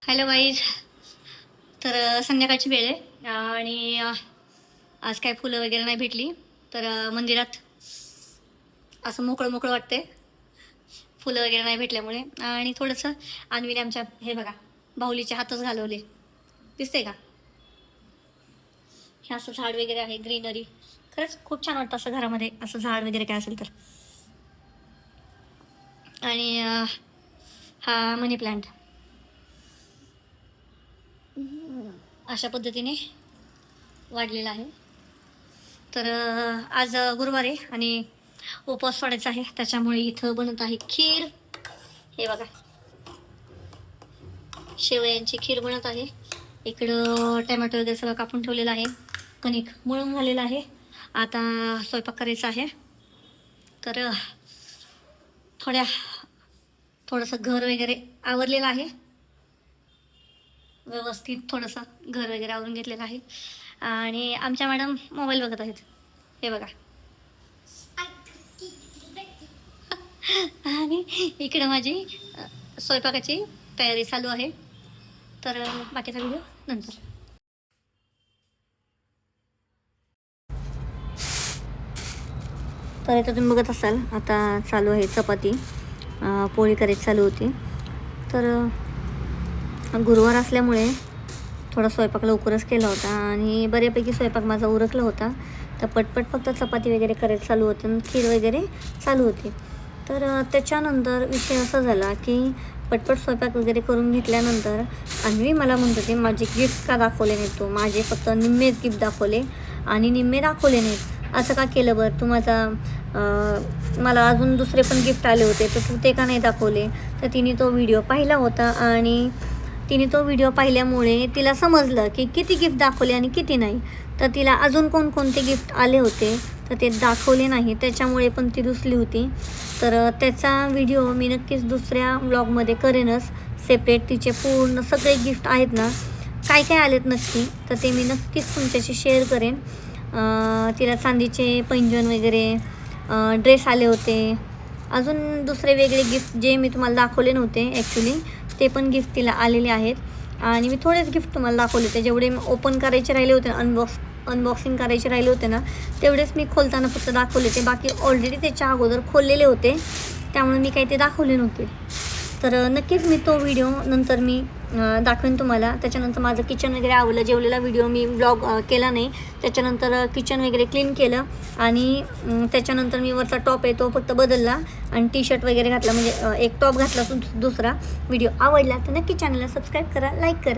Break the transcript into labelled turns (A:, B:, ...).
A: Hello guys. तर संध्याकाळची वेळ आहे आणि आज काय फुलं वगैरे नाही भेटली, तर मंदिरात असं मोकळं मोकळं वाटतंय फुलं वगैरे नाही भेटल्यामुळे. आणि थोडंसं अन्वीने आमच्या हे बघा बाहुलीचे हातच घालवले, दिसते का? हे असं झाड वगैरे आहे, ग्रीनरी. खरंच खूप छान वाटतं असं घरामध्ये असं झाड वगैरे काय असेल तर. आणि हा मनी प्लांट अशा पद्धतीने वाढलेला आहे. तर आज गुरुवार आहे आणि उपवास सोडायचा आहे, त्याच्यामुळे इथं बनत आहे खीर. हे बघा शेवयांची खीर बनत आहे. इकडं टमॅटो वगैरे सगळं कापून ठेवलेलं आहे, कणिक मळून झालेलं आहे. आता स्वयंपाक करायचा आहे. तर थोडंसं घर वगैरे आवरलेलं आहे, व्यवस्थित थोडंसं घर वगैरे आवरून घेतलेलं आहे. आणि आमच्या मॅडम मोबाईल बघत आहेत, हे बघा. आणि इकडं माझी स्वयंपाकाची तयारी चालू आहे. तर बाकीचा व्हिडिओ नंतर. तर इथं तुम्ही बघत असाल आता चालू आहे चपाती, पोळी करायची चालू होती. तर गुरुवार असल्यामुळे थोडा स्वयंपाक लवकरच केला होता आणि बऱ्यापैकी स्वयंपाक माझा उरकला होता. तर पटपट फक्त चपाती वगैरे करायचं चालू होतं आणि खीर वगैरे चालू होती. तर त्याच्यानंतर विषय असा झाला की पटपट स्वयंपाक वगैरे करून घेतल्यानंतर अन्वी मला म्हणत होती माझे गिफ्ट का दाखवले नाहीत तू, माझे फक्त निम्मेच गिफ्ट दाखवले आणि निम्मे दाखवले नाहीत, असं का केलं बरं तू? मला अजून दुसरे पण गिफ्ट आले होते तर तू ते का नाही दाखवले? तर तिने तो व्हिडिओ पाहिला होता आणि तिने तो व्हिडिओ पाहिल्यामुळे तिला समजलं की किती गिफ्ट दाखवले आणि किती नाही. तर तिला अजून कोणकोणते गिफ्ट आले होते तर ते दाखवले नाही, त्याच्यामुळे पण ती रुसली होती. तर त्याचा व्हिडिओ मी नक्कीच दुसऱ्या व्लॉगमध्ये करेनच सेपरेट. तिचे पूर्ण सगळे गिफ्ट आहेत ना, काय काय आलेत नक्की, तर ते मी नक्कीच तुमच्याशी शेअर करेन. तिला चांदीचे पैंजण वगैरे, ड्रेस आले होते, अजून दुसरे वेगळे गिफ्ट जे मी तुम्हाला दाखवले नव्हते ॲक्च्युली, ते पण गिफ्ट तिला आलेले आहेत. आणि मी थोडेच गिफ्ट तुम्हाला दाखवले होते, जेवढे ओपन करायचे राहिले होते, अनबॉक्सिंग करायचे राहिले होते ना, तेवढेच मी खोलताना फक्त दाखवले होते. बाकी ऑलरेडी त्याच्या अगोदर खोललेले होते, त्यामुळे मी काही ते दाखवले नव्हते. तर नक्कीच मी तो व्हिडिओ नंतर मी दाखवेन तुम्हाला. त्याच्यानंतर माझं किचन वगैरे आवडलं, जेवलेला व्हिडिओ मी ब्लॉग केला नाही. त्याच्यानंतर किचन वगैरे क्लीन केलं आणि त्याच्यानंतर मी वरचा टॉप आहे तो फक्त बदलला आणि टी शर्ट वगैरे घातला, म्हणजे एक टॉप घातला. दुसरा व्हिडिओ आवडला तर नक्की चॅनलला सबस्क्राईब करा, लाईक करा.